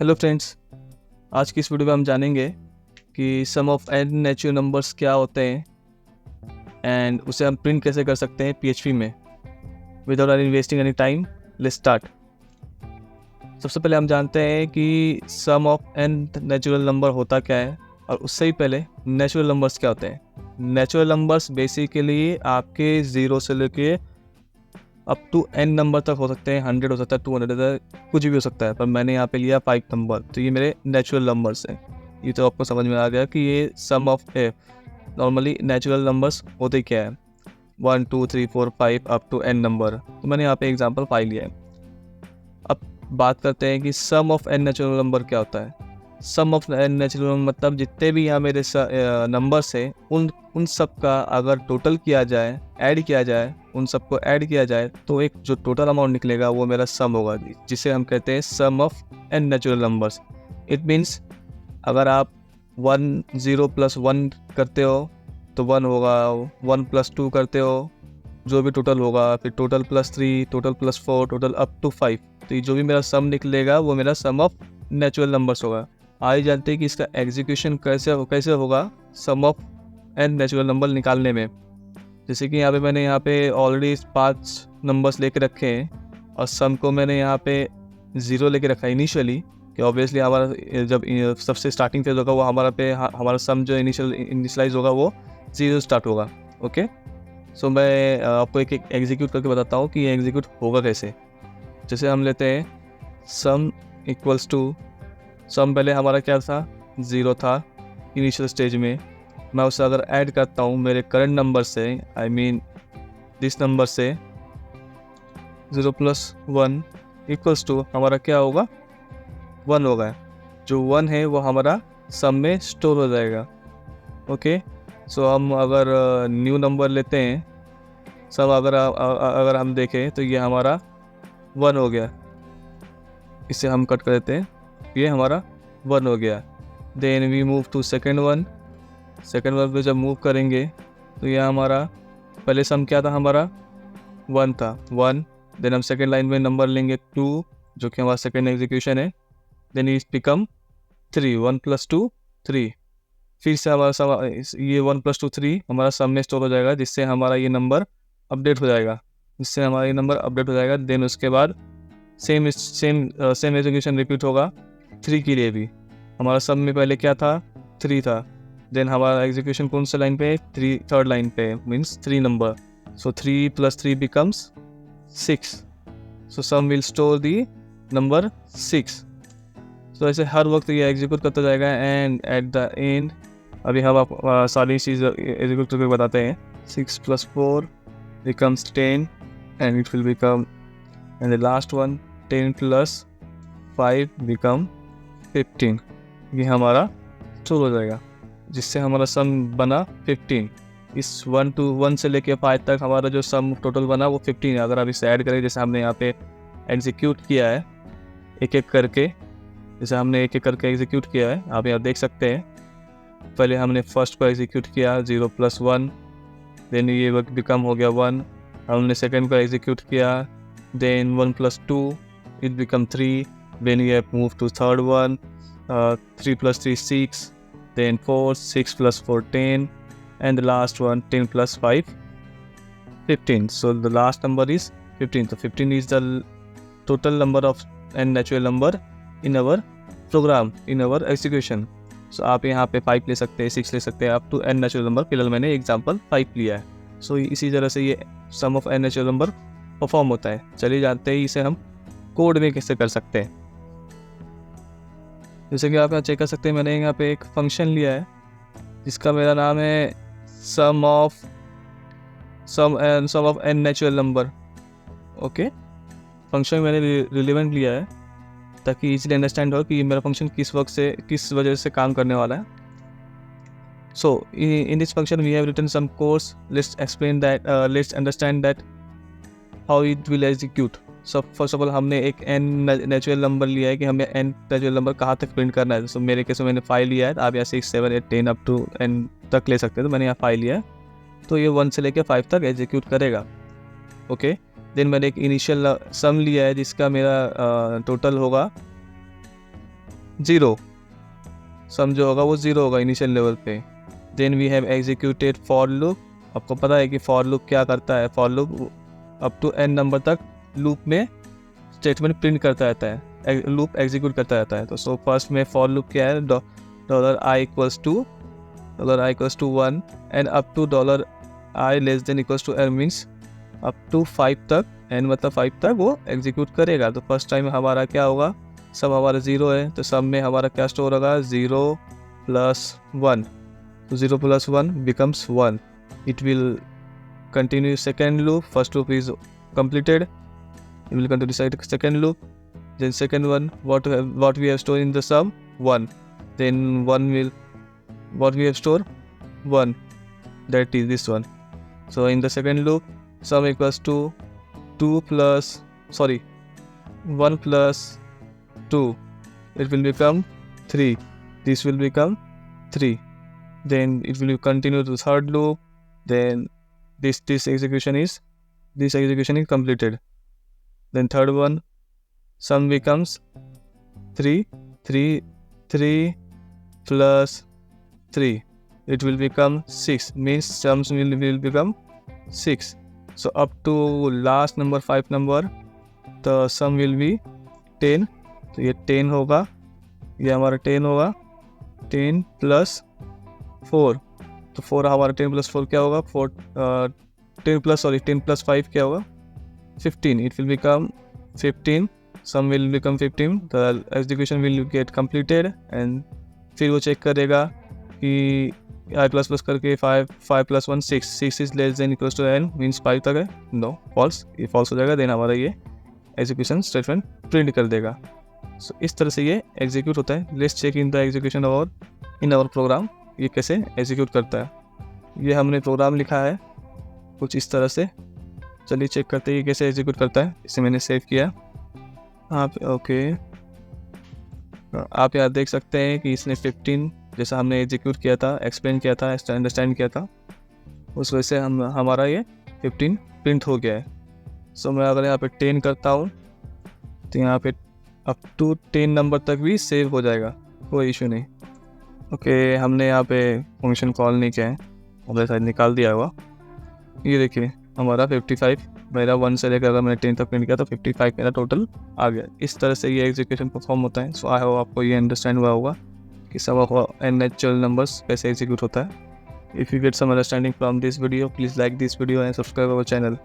Hello friends, आज की इस वीडियो में हम जानेंगे कि sum of n natural numbers क्या होते हैं एंड उसे हम प्रिंट कैसे कर सकते हैं PHP में। Without any wasting any time, let's start. सबसे पहले हम जानते हैं कि sum of n natural number होता क्या है, और उससे ही पहले नेचुरल नंबर्स क्या होते हैं। नेचुरल नंबर्स बेसिकली आपके 0 से लेके अप टू n नंबर तक हो सकते हैं। 100 हो सकता है, 200 हो सकता है, कुछ भी हो सकता है, पर मैंने यहाँ पे लिया 5 नंबर, तो ये मेरे नेचुरल नंबर्स हैं। ये तो आपको समझ में आ गया कि ये sum of a normally natural numbers होते क्या है। 1 2 3 4 5 अप टू n नंबर, तो मैंने यहाँ पे एग्जाम्पल 5 लिया है। अब बात करते हैं कि sum of n natural number क्या होता है। Sum of n natural number मतलब जितने भी यहाँ मेरे नंबर्स हैं उन सब का अगर टोटल किया जाए, ऐड किया जाए, उन सबको ऐड किया जाए तो एक जो टोटल अमाउंट निकलेगा वो मेरा सम होगा, जिसे हम कहते हैं sum of n natural numbers. It means अगर आप 1 0 + 1 करते हो तो 1 होगा, 1 + 2 करते हो जो भी टोटल होगा, फिर total +3, total +4, total up to 5, तो ये जो भी मेरा सम निकलेगा वो मेरा सम ऑफ नेचुरल नंबर्स होगा। आइए जानते हैं कि इसका एग्जीक्यूशन कैसे होगा सम ऑफ n नेचुरल नंबर निकालने में। जैसे कि यहाँ पे मैंने ऑलरेडी 5 नंबर्स लेके रखे हैं और सम को मैंने यहाँ पे 0 लेके रखा है इनिशियली, कि ऑब्वियसली हमारा जब सबसे स्टार्टिंग फेज होगा वो हमारा सम जो इनिशियलाइज होगा वो 0 स्टार्ट होगा। ओके, सो मैं आपको एक एग्जीक्यूट करके बताता हूँ कि ये एग्जीक्यूट होगा कैसे। जैसे हम लेते हैं सम इक्वल्स टू, सम पहले हमारा क्या था, 0 था इनिशियल स्टेज में। मैं उसे अगर ऐड करता हूँ मेरे करंट नंबर से, आई मीन दिस नंबर से, 0 + 1 इक्वल्स टू हमारा क्या होगा, 1 होगा। जो 1 है वो हमारा सम में स्टोर हो जाएगा। ओके, सो हम अगर न्यू नंबर लेते हैं, सब अगर हम देखें तो ये हमारा 1 हो गया। इसे हम कट कर देते हैं, ये हमारा 1 हो गया। Then we move to second one पे जब मूव करेंगे तो ये हमारा पहले सम क्या था, हमारा 1 था, 1। देन हम सेकेंड लाइन में नंबर लेंगे 2, जो कि हमारा सेकेंड एग्जीक्यूशन है। Then it become 3, 1 + 2 3। फिर से हमारा सम ये 1 + 2 3 हमारा सम में स्टोर हो जाएगा, जिससे हमारा ये नंबर अपडेट हो जाएगा। देन उसके बाद सेम एग्जीक्यूशन रिपीट होगा 3 के लिए भी। हमारा सम में पहले क्या था, 3 था। देन हमारा एग्जीक्यूशन कौन सा लाइन पे है, थर्ड लाइन पे, मीन्स 3 नंबर। So 3 + 3 becomes 6। So sum will store the number 6। So ऐसे हर वक्त ये एग्जीक्यूट करता जाएगा एंड एट द एंड अभी हम आप सारी चीज़ एग्जीक्यूट करके बताते हैं। 6 + 4 becomes 10 and it will become, and the last one 10 + 5 become 15। ये हमारा स्टोर हो जाएगा, जिससे हमारा सम बना 15। इस 1 से लेके 5 तक हमारा जो सम टोटल बना वो 15 है। अगर आप इसे ऐड करें, जैसे हमने यहाँ पे एग्जीक्यूट किया है एक एक करके एग्जीक्यूट किया है, आप यहाँ देख सकते हैं। पहले हमने फर्स्ट को एग्जीक्यूट किया 0 + 1, देन ये बिकम हो गया 1। हमने सेकेंड को एग्जीक्यूट किया, देन 1 + 2 इट बिकम 3। देन ये move to third one, 3 + 3 6, then 4, 6 + 4 10, and the last one 10 + 5 15. So the last number is 15. So 15 is the total number of n natural number in our program, in our execution. So आप यहाँ पे 5 ले सकते हैं, 6 ले सकते हैं, up to n natural number। फिलहाल मैंने एग्जाम्पल 5 लिया है। सो इसी तरह से ये sum of n natural number perform होता है। चलिए जानते हैं इसे हम कोड में कैसे कर सकते हैं। जैसे कि आप यहाँ चेक कर सकते हैं, मैंने यहाँ पे एक फंक्शन लिया है जिसका मेरा नाम है sum of n natural number. Okay, function मैंने रिलेवेंट लिया है ताकि इजीली अंडरस्टैंड हो कि मेरा फंक्शन किस वजह से काम करने वाला है। So in this function we have written some codes. Let's understand that how it will execute. सब फर्स्ट ऑफ ऑल हमने एक n नेचुरल नंबर लिया है कि हमें n नेचुरल नंबर कहाँ तक प्रिंट करना है। सो मेरे केस में मैंने 5 लिया है, आप यहाँ 6 7 8 10 अप टू n तक ले सकते हैं। तो मैंने यहाँ 5 लिया है, तो ये 1 से लेकर 5 तक एग्जीक्यूट करेगा। ओके, देन मैंने एक इनिशियल सम लिया है जिसका मेरा टोटल होगा 0, सम जो होगा वो 0 होगा इनिशियल लेवल पे। Then we have executed for loop. आपको पता है कि फॉर लूप क्या करता है, for loop up to n नंबर तक लूप में स्टेटमेंट प्रिंट करता रहता है, लूप एग्जीक्यूट करता रहता है। तो सो फर्स्ट में फॉर लूप क्या है, $i equals to 1 and up to $i less than equals to n means up to 5 तक, n मतलब 5 तक वो एग्जीक्यूट करेगा। तो फर्स्ट टाइम हमारा क्या होगा, सब हमारा 0 है, तो सब में हमारा क्या स्टोर होगा, 0 + 1। तो 0 + 1 becomes 1. It will continue second loop. First loop is completed. It will continue second loop. Then second one, what we have stored in the sum, 1. Then 1 will, what we have stored, 1. That is this one. So in the second loop, sum equals to 1 plus 2. It will become 3. This will become 3. Then it will continue to third loop. Then this execution is completed. Then third one, sum becomes 3 plus 3. It will become 6. Means sums will become 6. So up to last number 5 number, the sum will be 10. तो ये 10 होगा, ये हमारा 10 होगा, 10 + 4। तो 4 हमारा 10 + 4 क्या होगा, 10 + 5 क्या होगा, 15. It will become 15. Sum will become 15. The execution will get completed and फिर वो चेक करेगा कि i++ करके 5 + 1 6 is less than equals to n means 5 तक है, नो फॉल्स, ये फॉल्स हो जाएगा। देन हमारा ये एग्जीक्यूशन स्टेटमेंट प्रिंट कर देगा। सो इस तरह से ये एग्जीक्यूट होता है। Let's check in the execution और इन आवर प्रोग्राम, ये कैसे एग्जीक्यूट करता है। ये हमने प्रोग्राम लिखा है कुछ इस तरह से। चलिए चेक करते हैं ये कैसे एग्जीक्यूट करता है। इसे मैंने सेव किया। आप यहाँ देख सकते हैं कि इसने 15 जैसा हमने एग्जीक्यूट किया था, एक्सप्लेन किया था, अंडरस्टैंड किया था, उस वजह से हमारा ये 15 प्रिंट हो गया है। सो मैं अगर यहाँ पे 10 करता हूँ तो यहाँ पे अप टू 10 नंबर तक भी सेव हो जाएगा, कोई इशू नहीं। ओके, हमने यहाँ पे फंक्शन कॉल नहीं किया है, और शायद निकाल दिया होगा। ये देखिए हमारा 55 मेरा 1 से लेकर अगर मैंने 10 तक प्रिंट किया तो 55 मेरा टोटल आ गया। इस तरह से ये एग्जीक्यूशन परफॉर्म होता है। सो आई होप आपको ये अंडरस्टैंड हुआ होगा कि sum of n natural numbers कैसे एग्जीक्यूट होता है। If you get some understanding from this video, please like this video and subscribe our channel.